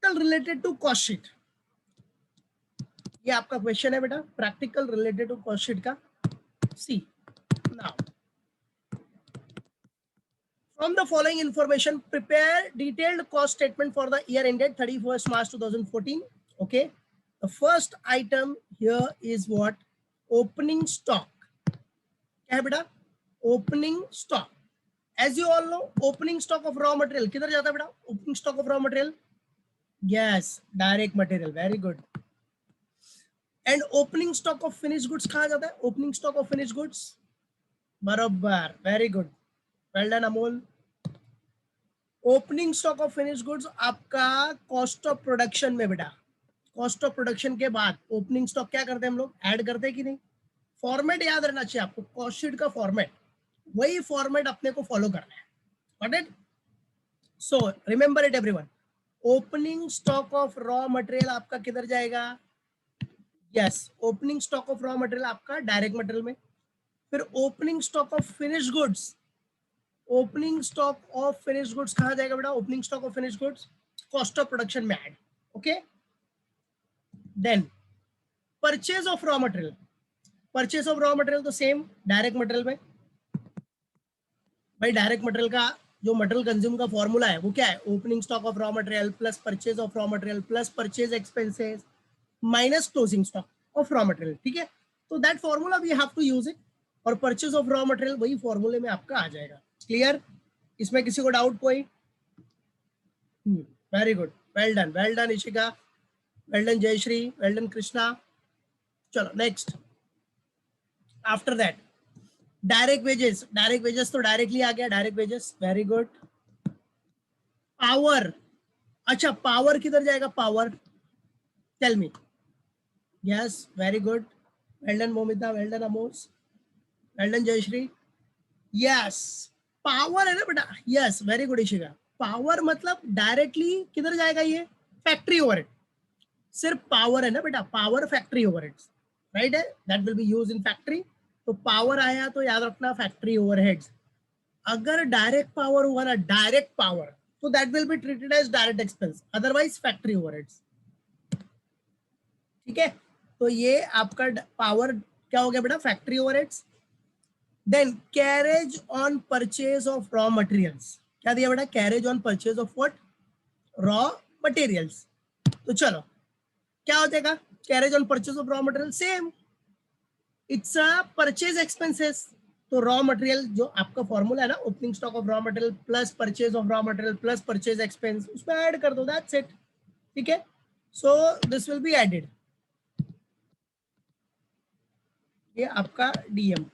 Practical related to cost sheet, ये आपका question है बेटा, practical related to cost sheet का। See now from the following information prepare detailed cost statement for the year ended 31st March 2014. Okay, the first item here is what? Opening stock. क्या है बेटा? Opening stock. As you all know, opening stock of raw material किधर जाता है बेटा? Opening stock of raw material, yes, direct material, very good. And opening stock of finished goods कहाँ जाता है? Opening stock of finished goods, बराबर, very good, well done Amol. Opening stock of finish goods आपका cost of production में बेटा, cost of production के बाद opening stock क्या करते हैं हम लोग? ऐड करते हैं कि नहीं? फॉर्मेट याद रहना चाहिए आपको, कॉस्ट शीट का फॉर्मेट, वही फॉर्मेट अपने को फॉलो करना है। Got it? So remember it everyone, opening stock of raw material आपका किधर जाएगा? Yes, opening stock of raw material आपका डायरेक्ट मटेरियल में। फिर opening stock of finish goods, opening stock of finish goods कहां जाएगा बेटा? Opening stock of finish goods cost of production में add. Okay, then purchase of raw material, purchase of raw material तो same direct material में। भाई direct material का जो material consume का फॉर्मूला है वो क्या है? Opening stock of raw material plus purchase of raw material plus purchase expenses minus closing stock of raw material. ठीक है, तो that formula we have to use it, और परचेज ऑफ रॉ मटेरियल वही फॉर्मूले में आपका आ जाएगा। क्लियर? इसमें किसी को डाउट कोई? Very good, well done Ishika, well done Jayashree, well done Krishna. चलो next, after that direct wages, direct wages तो डायरेक्टली आ गया, direct wages, very good. Power, अच्छा पावर किधर जाएगा? Power, tell me. Yes, very good, well done Momita, well done Amos, well done Jayashree. Yes, power है ना बेटा, yes very good Ishika. Power मतलब डायरेक्टली किधर जाएगा? ये फैक्ट्री ओवरहेड, सिर्फ पावर है ना बेटा, पावर फैक्ट्री ओवरहेड्स, राइट है, that will be used in factory. तो पावर आया तो याद रखना फैक्ट्री ओवरहेड्स। अगर डायरेक्ट पावर हुआ ना, डायरेक्ट पावर, तो that will be treated as direct expense, otherwise factory overheads. ठीक है, तो ये आपका पावर क्या हो गया बेटा? Factory overheads. Then carriage on purchase of raw materials, क्या दिया बेटा? Carriage on purchase of what? Raw materials. तो चलो क्या हो जाएगा? Carriage on purchase of raw material same, it's a purchase expenses. तो रॉ मटेरियल जो आपका फॉर्मूला है ना, opening stock of raw material plus purchase of raw material plus purchase expense, उसमें ऐड कर दो, दैट्स इट। ठीक है, so this will be added, ये आपका डीएम।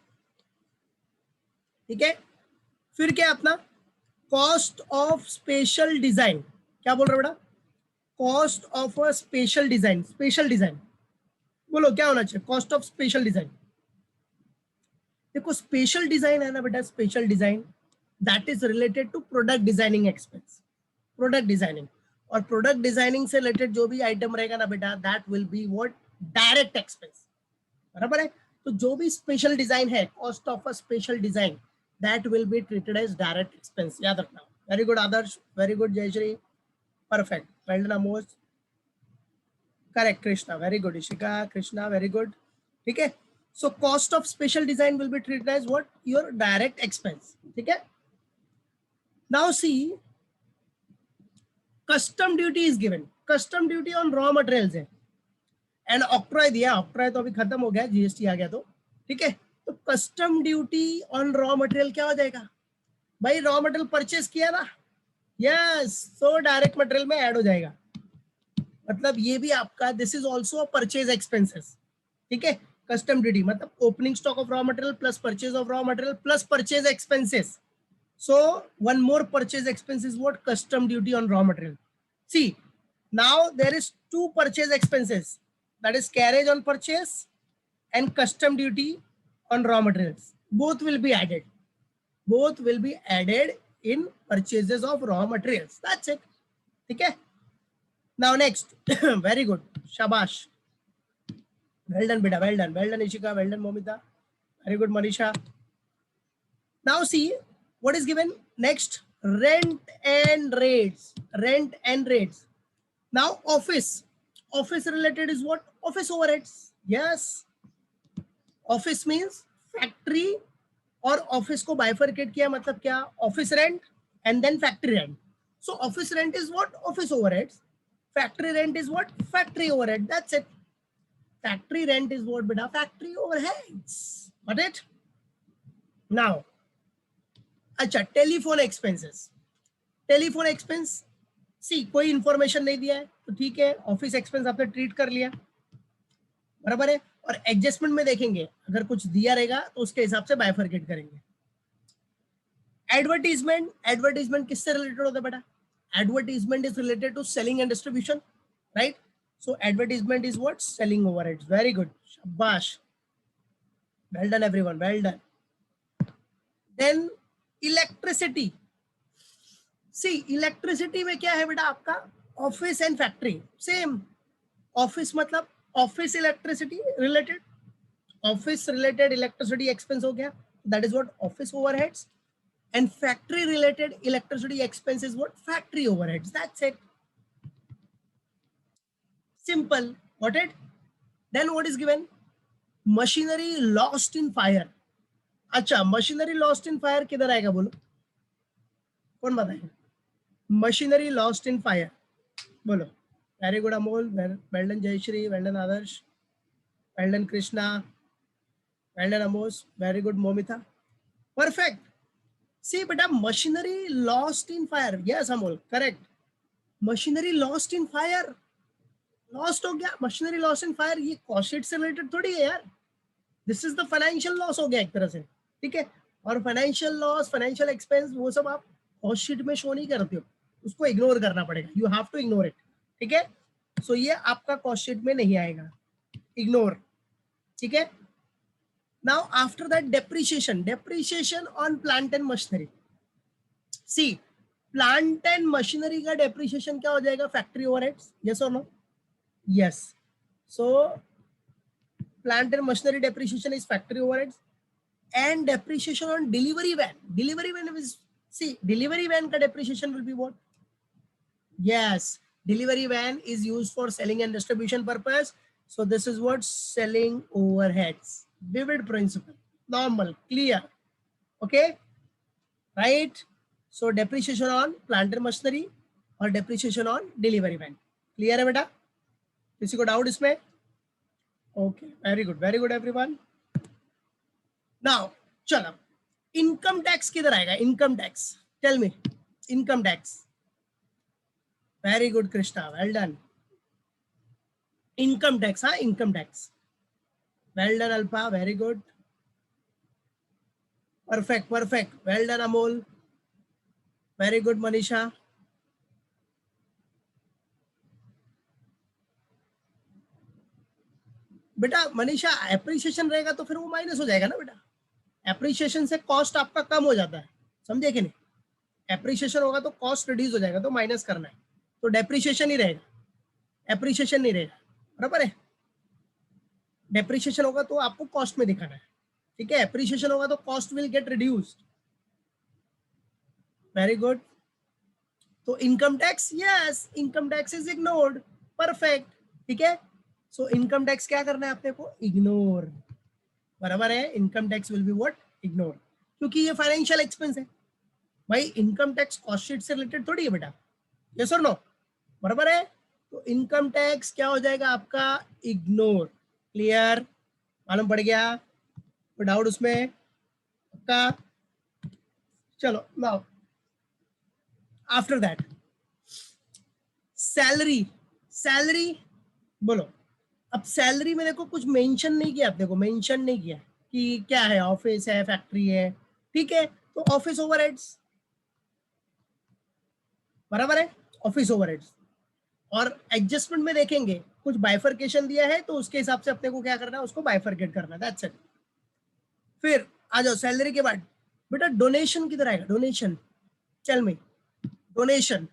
ठीक है, फिर क्या अपना कॉस्ट ऑफ स्पेशल डिजाइन, क्या बोल रहे हो बेटा? Cost of a special design, special design बोलो क्या होना चाहिए? Cost of special design. देखो स्पेशल डिजाइन है ना बेटा, special design that is related to product designing expense, product designing. और प्रोडक्ट डिजाइनिंग से रिलेटेड जो भी आइटम रहेगा ना बेटा, that will be what? Direct expense, बराबर है। तो जो भी स्पेशल डिजाइन है, cost of a special design, that will be treated as direct expense, याद रखना। Very good Adarsh, very good Jayashree, perfect, well done Amos, correct Krishna, very good Ishika, Krishna very good. ठीक है, so cost of special design will be treated as what? Your direct expense. ठीक है, now see custom duty is given, custom duty on raw materials है, and octroi दिया, octroi तो अभी खत्म हो गया, जीएसटी आ गया तो। ठीक है, तो custom duty on raw material क्या हो जाएगा? भाई रॉ मटेरियल परचेस किया ना, यस, सो डायरेक्ट मटेरियल में ऐड हो जाएगा। मतलब ये भी आपका, this is also purchase expenses. ठीक है, कस्टम ड्यूटी मतलब opening stock of raw material plus purchase of raw material plus purchase expenses. So one more purchase expense is what? Custom duty on raw material. See now there is to purchase expenses, that is carriage on purchase and custom duty on raw materials, both will be added, both will be added in purchases of raw materials, that's it. ठीक है, now next very good, shabash, well done beta, well done ishika, well done momita, very good manisha. Now see what is given next, rent and rates, rent and rates. Now office related is what? Office overheads. Yes, office means factory, और office को bifurcate किया मतलब क्या? Office rent and then factory rent. So office rent is what? Office overheads. Factory rent is what? Factory overhead. That's it. Factory rent is what बेटा? Factory overheads. Got it? Now अच्छा, telephone expenses. Telephone expense, see कोई information नहीं दिया है तो ठीक है, office expense आपने ट्रीट कर लिया, बराबर है. और एडजस्टमेंट में देखेंगे अगर कुछ दिया रहेगा तो उसके हिसाब से बाइफरकेट करेंगे. एडवर्टीजमेंट, एडवर्टीजमेंट किससे रिलेटेड होता है बेटा? Advertisement is related to selling and distribution, right? So advertisement is what? Selling overheads. Very good, शाबाश, well done everyone, well done. Then electricity. See electricity में क्या है बेटा आपका? Office and factory same. Office मतलब office electricity related, office related electricity expense हो गया, that is what? Office overheads. And factory related electricity expense is what? Factory overheads. That's it. Simple. Got it? Then what is given? Machinery lost in fire. अच्छा, machinery lost in fire किधर आएगा बोलो? कौन बताएगा? Machinery lost in fire. बोलो. Very good Amol. Well done Jayashree. Well done Adarsh. Well done Krishna. Well done Amos. Very good Momita. Perfect. See beta, machinery lost in fire. Yes Amol, correct. Machinery lost in fire. Lost हो गया, machinery loss in fire. ये cost sheet से related थोड़ी है यार. This is the financial loss हो गया एक तरह से, ठीक है. और फाइनेंशियल लॉस, फाइनेंशियल एक्सपेंस, वो सब आप कॉस्ट शीट में शो नहीं करते हो, उसको इग्नोर करना पड़ेगा. You have to ignore it, ठीक है. सो ये आपका कॉस्ट शीट में नहीं आएगा, इग्नोर, ठीक है. Now after that depreciation. Depreciation on plant and machinery. See plant and machinery का डेप्रिसिएशन क्या हो जाएगा? Factory overheads. यस और no? Yes. So plant and machinery depreciation is factory overheads, and depreciation on delivery van. Delivery van is, see, delivery van ka depreciation will be what? Yes, delivery van is used for selling and distribution purpose. So this is what? Selling overheads. Vivid principle. Normal, clear. Okay, right? So depreciation on plant and machinery or depreciation on delivery van. Clear है बेटा? किसी को doubt इसमें? Okay, very good everyone. Now चलो, income tax किधर आएगा? Income tax, tell me. Income tax. Very good Krishna, well done. Income tax, हाँ income tax. Well done Alpa, very good. Perfect perfect, well done Amol, very good Manisha. बेटा Manisha, appreciation रहेगा तो फिर वो minus हो जाएगा ना बेटा. एप्रिसिएशन से कॉस्ट आपका कम हो जाता है, समझे कि नहीं? एप्रिसिएशन होगा तो कॉस्ट रिड्यूस हो जाएगा, तो माइनस करना है, तो डेप्रिसिएशन ही रहेगा, एप्रिसिएशन नहीं रहेगा, बराबर है. डेप्रिसिएशन होगा तो आपको कॉस्ट में दिखाना है, ठीक है. एप्रिसिएशन होगा तो cost will get reduced. Very good. तो income tax, yes, income tax is ignored. Perfect, ठीक है. सो इनकम टैक्स क्या करना है अपने को? इग्नोर, बराबर है. Income tax will be what? Ignore, क्योंकि ये फाइनेंशियल एक्सपेंस है भाई. इनकम टैक्स कॉस्ट शीट से रिलेटेड थोड़ी है बेटा. यस और नो? बराबर है. तो इनकम टैक्स क्या हो जाएगा आपका? इग्नोर. क्लियर, मालूम पड़ गया? तो डाउट उसमें का? चलो now after that salary. Salary बोलो. अब सैलरी में देखो कुछ मेंशन नहीं किया, आपने को मेंशन नहीं किया कि क्या है, ऑफिस है, फैक्ट्री है, ठीक है. तो ऑफिस ओवरहेड्स, बराबर है, ऑफिस ओवरहेड्स. और एडजस्टमेंट में देखेंगे कुछ बाइफरकेशन दिया है तो उसके हिसाब से अपने को क्या करना है? उसको बाइफरकेट करना है. That's it. फिर आ जाओ सैलरी के बाद. बेटा डोनेशन किधर आएगा? Donation, tell me. Donation,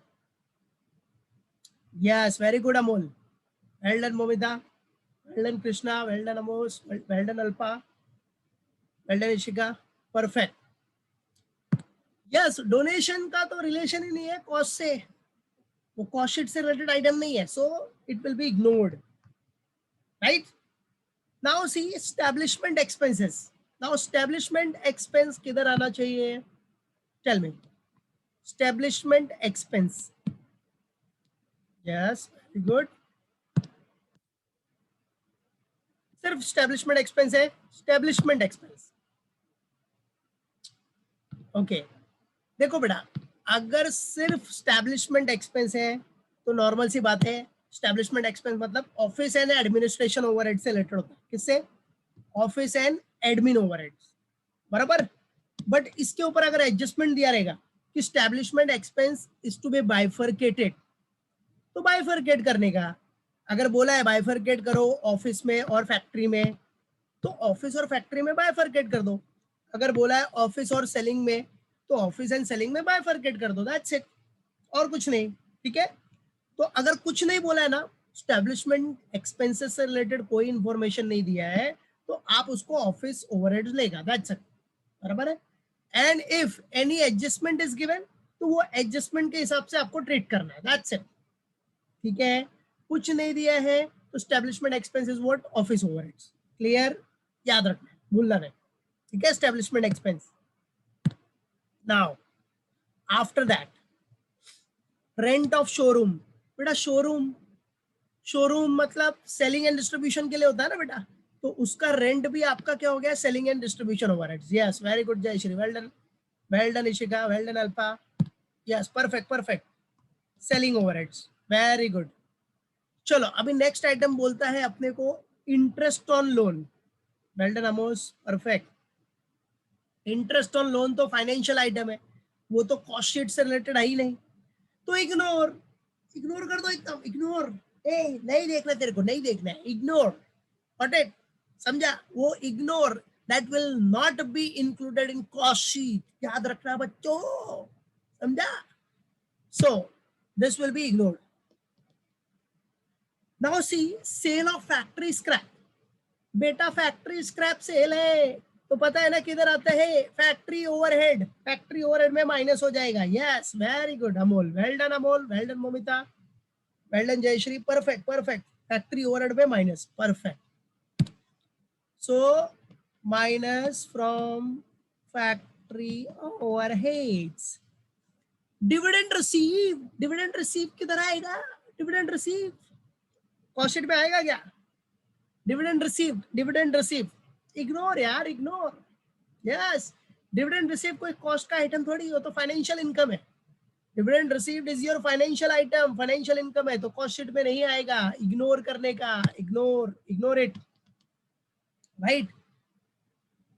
yes, very good Amol, well done Momita, well done Krishna, well done Amos, well done Alpa, well done Ishika. Perfect. Yes, donation का तो रिलेशन ही नहीं है कॉस्ट से. वो कॉस्ट शीट से रिलेटेड आइटम नहीं है, so it will be ignored, right? Now see establishment expenses. Now establishment expense किधर आना चाहिए? Tell me. Establishment expense, yes, very good. सिर्फ एस्टैब्लिशमेंट एक्सपेंस है, एस्टैब्लिशमेंट एक्सपेंस. ओके, देखो बेटा, अगर सिर्फ एस्टैब्लिशमेंट एक्सपेंस है तो नॉर्मल सी बात है, एस्टैब्लिशमेंट एक्सपेंस मतलब ऑफिस एंड एडमिनिस्ट्रेशन ओवरहेड से रिलेटेड होता है. किससे? ऑफिस एंड एडमिन ओवरहेड्स, बराबर. बट इसके ऊपर अगर एडजस्टमेंट दिया रहेगा कि establishment expense is to be bifurcated, तो बाइफरकेट करने का. अगर बोला है बाइफरकेट करो ऑफिस में और फैक्ट्री में, तो ऑफिस और फैक्ट्री में बाइफरकेट कर दो. अगर बोला है ऑफिस और सेलिंग में, तो ऑफिस एंड सेलिंग में बाइफरकेट कर दो. दैट्स इट, और कुछ नहीं. ठीक है, तो अगर कुछ नहीं बोला है ना, एस्टैब्लिशमेंट एक्सपेंसेस से रिलेटेड कोई इंफॉर्मेशन नहीं दिया है, तो आप उसको ऑफिस ओवरहेड्स लेगा. दैट्स इट, बराबर है. And if any adjustment is given, तो वो एडजस्टमेंट के हिसाब से आपको ट्रीट करना है. That's it. ठीक है, कुछ नहीं दिया है तो establishment expenses what? Office overheads. Clear? याद रखना, भूलना नहीं. ठीक है, establishment expense. Now after that, rent of showroom. बेटा शोरूम, शोरूम मतलब सेलिंग एंड डिस्ट्रीब्यूशन के लिए होता है ना बेटा, तो उसका रेंट भी आपका क्या हो गया? Selling and distribution overheads. Yes, very good Jayashree, well done, well done Ishika, well done Alpha. Yes, perfect perfect. Selling overheads, very good. चलो अभी नेक्स्ट आइटम बोलता है अपने को interest on loan. Well done Amos, perfect. Interest on loan तो financial item है, वो तो कॉस्ट शीट से रिलेटेड है ही नहीं, तो इग्नोर, इग्नोर कर दो एकदम, इग्नोर. ए नहीं देखना, तेरे को नहीं देखना है, इग्नोर. Got it? समझा? वो ignore, that will not be included in cost sheet. याद रखना बच्चों, समझा? So this will be ignored. Now see sale of factory scrap. बेटा फैक्ट्री स्क्रैप सेल है तो पता है ना किधर आता है? Factory overhead. फैक्ट्री ओवरहेड में माइनस हो जाएगा. Yes, very good Amol, well done Amol, well done Momita, well done Jayashree, perfect perfect. Factory overhead में minus, perfect. So minus from factory overheads. Dividend receive, dividend receive किधर आएगा? डिविडेंड रिसीव कॉस्ट शीट में आएगा क्या? Dividend receive, dividend receive, ignore यार, ignore. Yes, dividend receive कोई cost का item थोड़ी, हो तो फाइनेंशियल इनकम है. Dividend received is your financial item, financial income है, तो कॉस्ट शीट में नहीं आएगा. इग्नोर करने का, ignore, ignore it, right?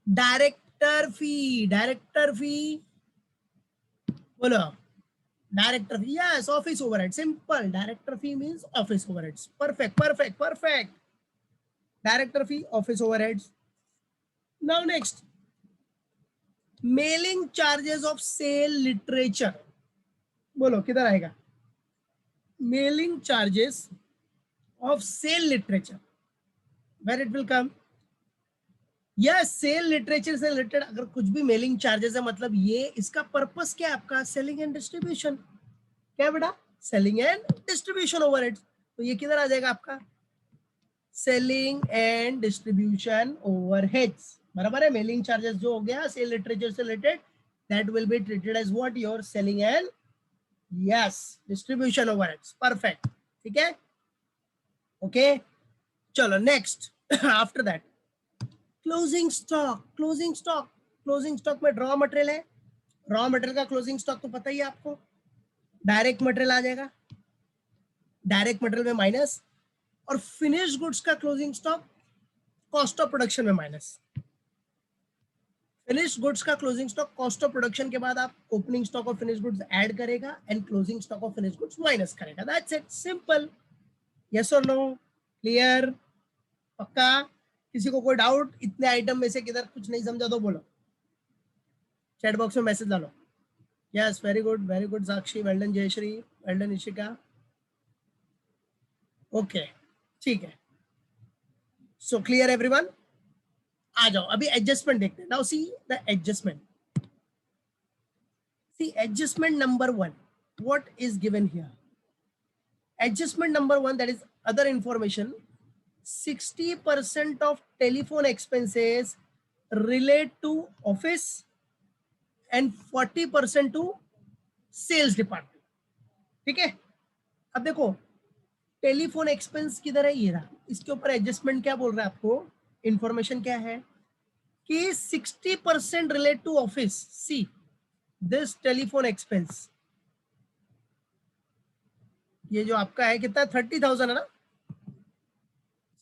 Director fee, director fee बोलो. Director fee, yes, office overhead, simple. Director fee means office overheads. Perfect perfect perfect. Director fee, office overheads. Now next, mailing charges of sale literature. बोलो किधर आएगा? Mailing charges of sale literature, where it will come? Yes, sale literature से related अगर कुछ भी mailing charges है, मतलब ये इसका पर्पस क्या है आपका? Selling and distribution. क्या बेटा? Selling and distribution overheads. तो ये किधर आ जाएगा आपका? सेलिंग एंड डिस्ट्रीब्यूशन ओवरहेड्स, बराबर है. मेलिंग चार्जेस जो हो गया सेल लिटरेचर से related, that will be treated as what? Your selling and, yes, distribution overheads. Perfect. ठीक है, ओके. चलो next, after that closing stock. Closing stock, closing stock में रॉ मटेरियल है. रॉ मटेरियल का क्लोजिंग स्टॉक तो पता ही है आपको. डायरेक्ट मटेरियल आ जाएगा, डायरेक्ट मटेरियल में माइनस, और फिनिश गुड्स का closing stock cost of production में माइनस. फिनिश गुड्स का closing stock cost of production के बाद आप opening stock of finish goods add करेगा and closing stock of finish goods minus करेगा. That's it, simple. यस और no? Clear? पक्का? किसी को कोई डाउट? इतने आइटम में से किधर कुछ नहीं समझा तो बोलो, चैट बॉक्स में मैसेज डालो. Yes, very good Sakshi, well done Jayashree, well done Ishika. Okay, ठीक है. So clear everyone? आ जाओ अभी एडजस्टमेंट देखते हैं. Now see the adjustment. See adjustment number 1, what is given here? Adjustment number 1, that is other information. 60% of telephone expenses relate to office and 40% to sales department. ठीक है, अब देखो telephone expense किधर है, ये रहा. इसके ऊपर एडजस्टमेंट क्या बोल रहा है आपको, इंफॉर्मेशन क्या है कि 60% relate to office. See this telephone expense, ये जो आपका है कितना, 30,000 है ना.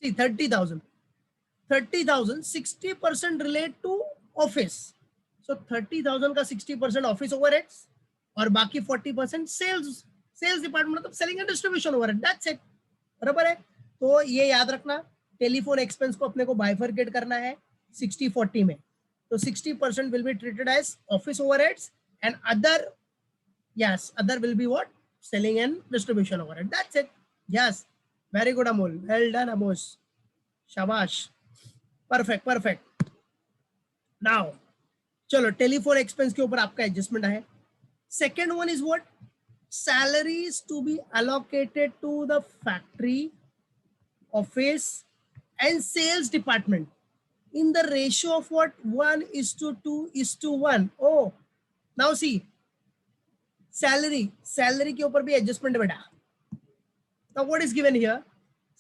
See 30,000, 60% relate to office. So 30,000 का 60% ऑफिस ओवरहेड्स और बाकी 40% सेल्स डिपार्टमेंट, मतलब selling and distribution overhead. That's it. बराबर है. तो ये याद रखना, टेलीफोन एक्सपेंस को अपने को बाइफरकेट करना है 60-40 में. तो 60% will be treated as office overheads and other, yes other will be what, selling and distribution overhead. That's it. Yes, very good Amol, well done Amosh, शाबाश, परफेक्ट परफेक्ट. नाउ चलो टेलीफोन एक्सपेंस के ऊपर आपका एडजस्टमेंट है. Second one is what, salaries to be allocated to the factory, office and sales department in the ratio of what, 1:2:1. Oh, now see, salary के ऊपर भी adjustment है बेटा. Now what is given here,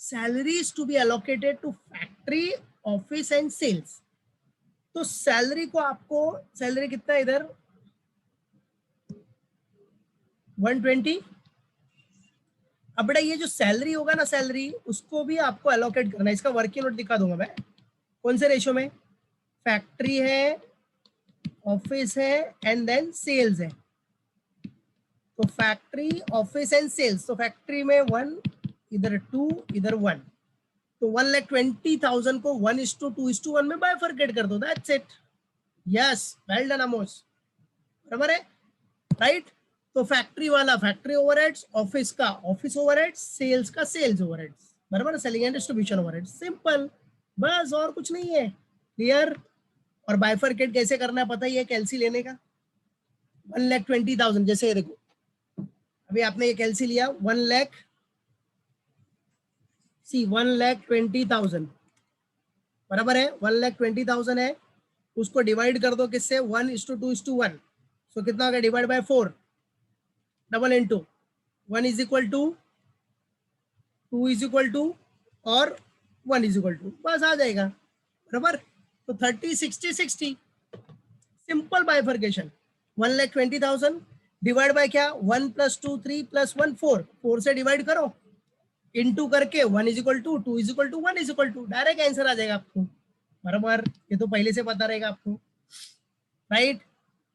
salaries to be allocated to factory, office and sales. तो salary को आपको, salary कितना है इधर 120. अब बेटा ये जो सैलरी होगा ना, सैलरी उसको भी आपको एलोकेट करना है. इसका वर्किंग नोट दिखा दूंगा मैं, कौन से रेशियो में, फैक्ट्री है, ऑफिस है एंड देन सेल्स है. तो फैक्ट्री, ऑफिस एंड सेल्स, तो फैक्ट्री में 1, इधर 2, इधर 1. तो 1,20,000 को 1:2:1 में बाइफरकेट कर दो. That's it. Yes, well done Amos, बराबर है, राइट. तो फैक्ट्री वाला फैक्ट्री ओवरहेड्स, ऑफिस का ऑफिस ओवरहेड्स, सेल्स का सेल्स ओवरहेड्स, बराबर, selling and distribution overheads. Simple, बस और कुछ नहीं है. क्लियर. और बाइफरकेट कैसे करना है पता ही है, कैलसी लेने का. 1,20,000, जैसे देखो अभी आपने ये कैलसी लिया, 1,20,000, बराबर है. 1,20,000 है, उसको डिवाइड कर दो किससे, 1:2:1. सो कितना होगा, divide by 4, double into 1 is equal to 2 is equal to और 1 इज इक्वल टू, बस आ जाएगा, बराबर. तो 30, 60, 60, सिंपल बाइफरकेशन. 1,20,000 डिवाइड बाय क्या, 1 + 2 3 + 1 4, 4 से डिवाइड करो, इनटू करके 1 is equal to 2 is equal to 1 is equal to, direct answer आ जाएगा आपको, बराबर. ये तो पहले से पता रहेगा आपको, राइट.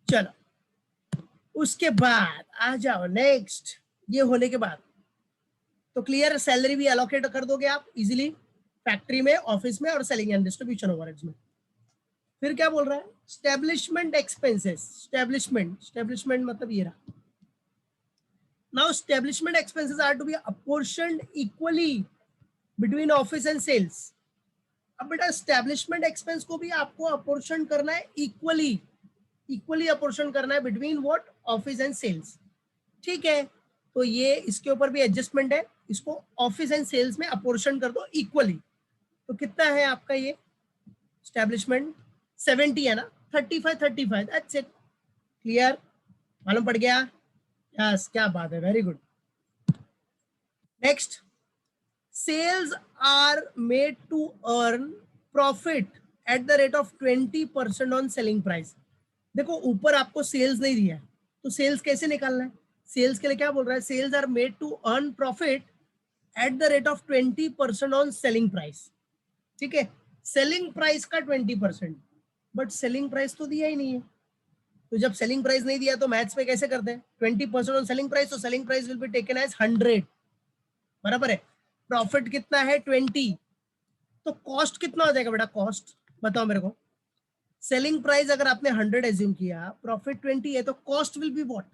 चलो उसके बाद आ जाओ नेक्स्ट. ये होने के बाद तो क्लियर, सैलरी भी एलोकेट कर दोगे आप इजीली फैक्ट्री में, ऑफिस में और सेलिंग एंड डिस्ट्रीब्यूशन ओवरहेड्स में. फिर क्या बोल रहा है, स्टैब्लिशमेंट एक्सपेंसेस. स्टैब्लिशमेंट मतलब ये रहा. Now establishment expenses are to be apportioned equally between office and sales. अब बेटा स्टैब्लिशमेंट एक्सपेंस को भी आपको अपोर्शन करना है इक्वली अपोर्शन करना है between what, office and sales. ठीक है, तो ये इसके ऊपर भी एडजस्टमेंट है, इसको ऑफिस एंड सेल्स में अपोर्शन कर दो इक्वली. तो कितना है आपका ये स्टैब्लिशमेंट, 70 है ना, 35, दैट्स इट. क्लियर, मालूम पड़ गया. यस, क्या बात है, very good. Next, sales are made to earn profit at the rate of 20% on selling price. देखो ऊपर आपको सेल्स नहीं दिया है, तो सेल्स कैसे निकालना है. सेल्स के लिए क्या बोल रहा है, sales are made to earn profit at the rate of 20% on selling price. ठीक है, सेलिंग प्राइस का 20%, बट सेलिंग प्राइस तो दिया ही नहीं है. तो जब सेलिंग प्राइस नहीं दिया तो मैथ्स में कैसे करते हैं, 20% ऑन सेलिंग प्राइस, तो selling price will be taken as 100, बराबर है. प्रॉफिट कितना है 20, तो कॉस्ट कितना हो जाएगा बेटा, कॉस्ट बताओ मेरे को. सेलिंग प्राइस अगर आपने 100 एज्यूम किया, प्रॉफिट 20 है, तो cost will be what,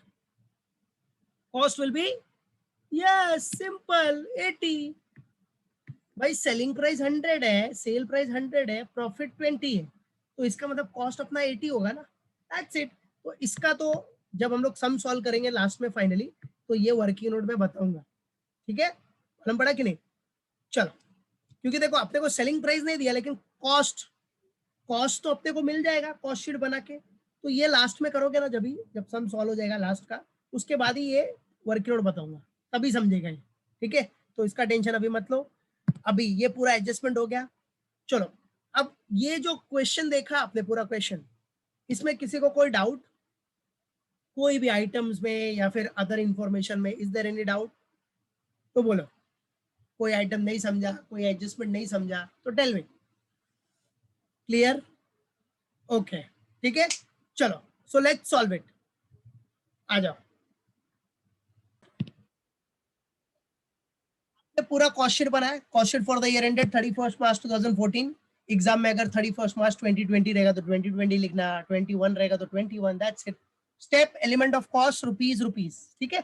cost will be, yes simple, 80. भाई सेलिंग प्राइस 100 है, सेल प्राइस 100 है, प्रॉफिट 20 है, तो इसका मतलब कॉस्ट अपना 80 होगा ना. That's it. तो इसका तो जब हम लोग सम सॉल्व करेंगे लास्ट में फाइनली, तो ये वर्किंग नोट में बताऊंगा. ठीक है, मालूम पड़ा कि नहीं? चलो, क्योंकि देखो अपने को सेलिंग प्राइस नहीं दिया, लेकिन कॉस्ट तो अपने को मिल जाएगा कॉस्ट शीट बना के। तो ये लास्ट में करोगे ना, जब सम सॉल्व हो जाएगा लास्ट का, उसके बाद ही ये वर्कलोड बताऊंगा, तभी समझेगा ये। ठीक है, तो इसका टेंशन अभी मत लो। अभी ये पूरा एडजस्टमेंट हो गया। चलो, अब ये जो क्वेश्चन देखा आपने, पूरा क्वेश्चन, इसमें किसी को कोई डाउट, कोई भी आइटम्स में या फिर अदर इंफॉर्मेशन में, इज देयर एनी डाउट? तो बोलो, कोई आइटम नहीं समझा, कोई एडजस्टमेंट नहीं समझा, तो टेल मी। क्लियर? ओके, ठीक है, चलो, सो लेट्स सॉल्व इट। आ जाओ, पूरा कॉस्ट शीट बना है, cost sheet for the year ended 31 March 2014। Exam में अगर 31 मार्च 2020 रहेगा तो 2020 लिखना, 21 रहेगा तो 21, that's it. Step element of cost rupees rupees, ठीक है।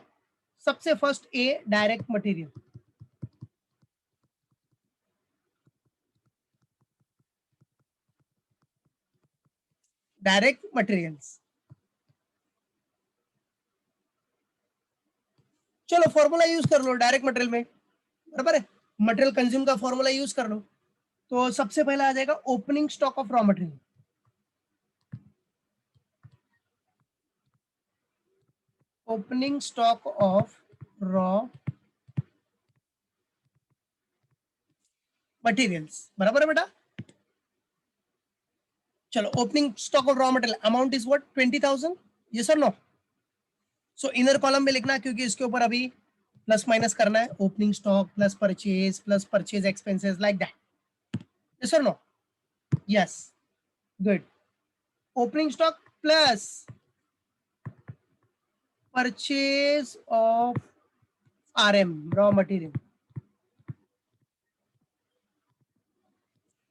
सबसे first A, direct material. Direct materials, चलो फॉर्मूला यूज कर लो डायरेक्ट मटेरियल में, बराबर है। मटेरियल कंज्यूम का फॉर्मूला यूज कर लो। तो सबसे पहला आ जाएगा opening stock of raw material. Opening stock of raw materials, बराबर है बेटा। चलो, opening stock of raw material amount is what, 20,000, yes और नो? सो इनर कॉलम में लिखना, क्योंकि इसके ऊपर अभी प्लस माइनस करना है। Opening stock plus purchase expenses, like that, yes और no? Yes, good. Opening stock plus purchase of RM, raw material.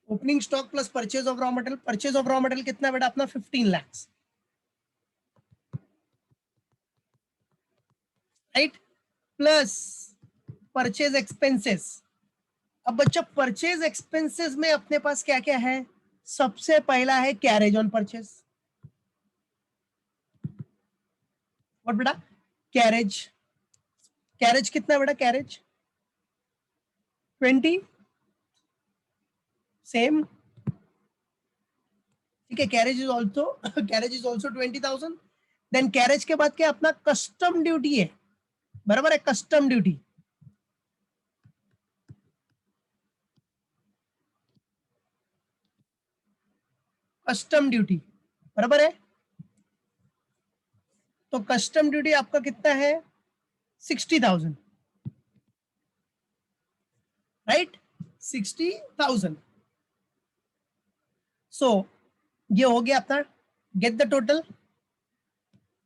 Opening stock plus purchase of raw material, purchase of raw material कितना बेटा अपना, 15 lakh, right, plus purchase expenses. अब बच्चा purchase expenses में अपने पास क्या क्या है? सबसे पहला है कैरेज ऑन परचेज। और बेटा कैरेज, कैरेज कितना बेटा, कैरेज 20, सेम, ठीक है। Carriage is also carriage is also 20,000। Then carriage के बाद क्या अपना कस्टम ड्यूटी है, बराबर है, कस्टम ड्यूटी। कस्टम ड्यूटी, बराबर है। तो कस्टम ड्यूटी आपका कितना है, 60,000, राइट, 60,000। सो ये हो गया अपना, get the total.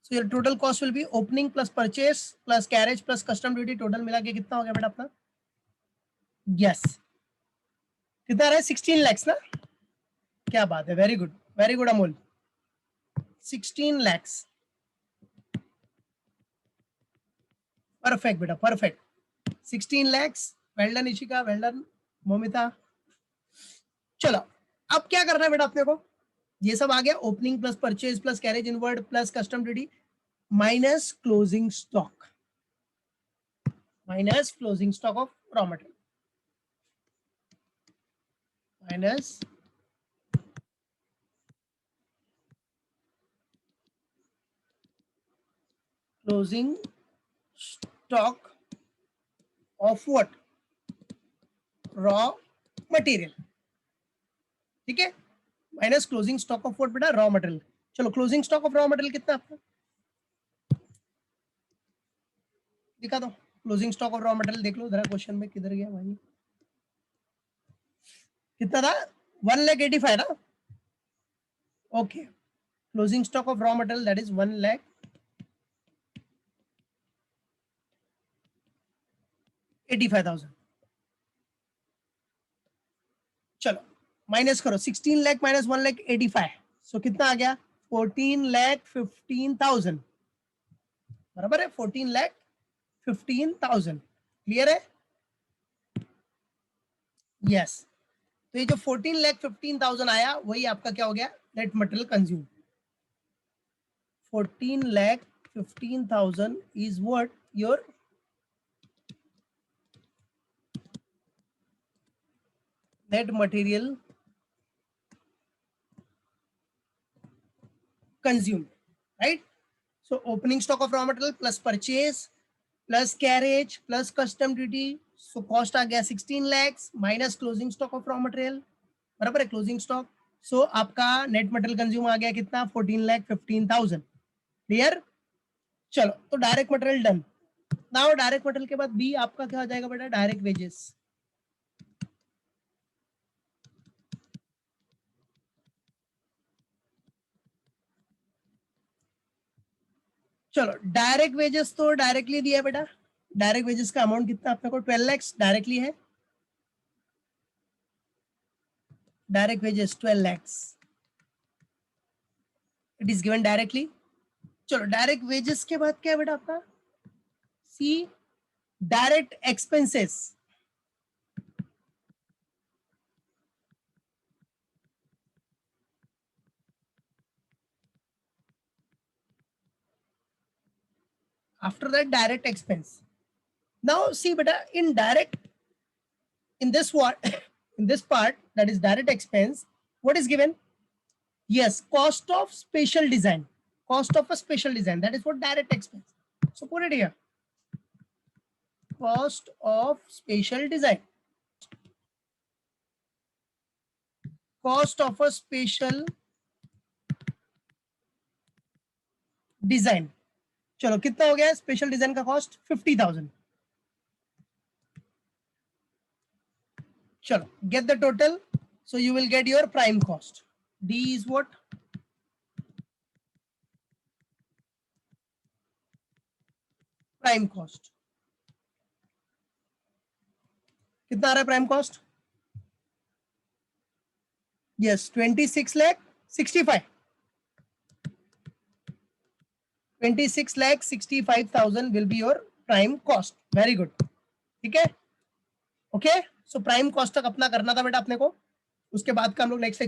So your total cost will be opening plus purchase plus carriage plus custom duty, total मिला के कितना हो गया बेटा अपना? यस, कितना रहा है, 16 लैक्स ना? क्या बात है, very good Amol, 16 lakhs, perfect बेटा, perfect, 16 lakhs. Well done Ishika, well done Momita. चलो, अब क्या करना है बेटा अपने को, ये सब आ गया, opening plus purchase plus carriage inward plus custom duty minus closing stock, minus closing stock of raw material, minus closing stock of what, raw material, ठीक है, minus closing stock of what बेटा, रॉ मटेरियल। चलो, closing stock of raw material कितना आपका, दिखा दो। Closing stock of raw material देख लो जरा, क्वेश्चन में किधर गया भाई, कितना था, 1,85,000 ना? Okay, closing stock of raw material that is 1,85,000। चलो, माइनस करो, 16 लाख माइनस 1,85,000, सो कितना आ गया, 14,15,000, बराबर है, 14,15,000। क्लियर है? यस। तो ये जो 14,15,000 आया, वही आपका क्या हो गया, net material consume. 14,15,000 is what your net material consume, right? So opening stock of raw material plus purchase plus carriage plus custom duty, so cost आ गया 16 lakhs minus closing stock of raw material, बराबर है, closing stock. सो आपका net material consume आ गया कितना, 14,15,000। Clear? चलो, तो direct material done. Now direct material के बाद बी आपका क्या हो जाएगा बेटा, डायरेक्ट वेजेस। चलो, डायरेक्ट वेजेस तो डायरेक्टली दिया है बेटा। डायरेक्ट वेजेस का अमाउंट कितना अपने को, 12 lakhs डायरेक्टली है। Direct wages 12 lakhs, it is given directly. चलो, डायरेक्ट वेजेस के बाद क्या है बेटा आपका, see direct expenses. After that, direct expense. Now see beta, in direct, in this what in this part, that is direct expense, what is given? Yes, cost of special design. Cost of a special design, that is what direct expense. So put it here, cost of special design, cost of a special design. चलो, कितना हो गया special design का cost, 50,000। चलो, get the total, so you will get your prime cost. D is what, prime cost. कितना आ रहा है prime cost, yes 26,65,000, 26,65,000 will be your prime cost. Very good, ठीक है, ओके। सो प्राइम कॉस्ट तक अपना करना था बेटा अपने को, उसके बाद का हम लोग नेक्स्ट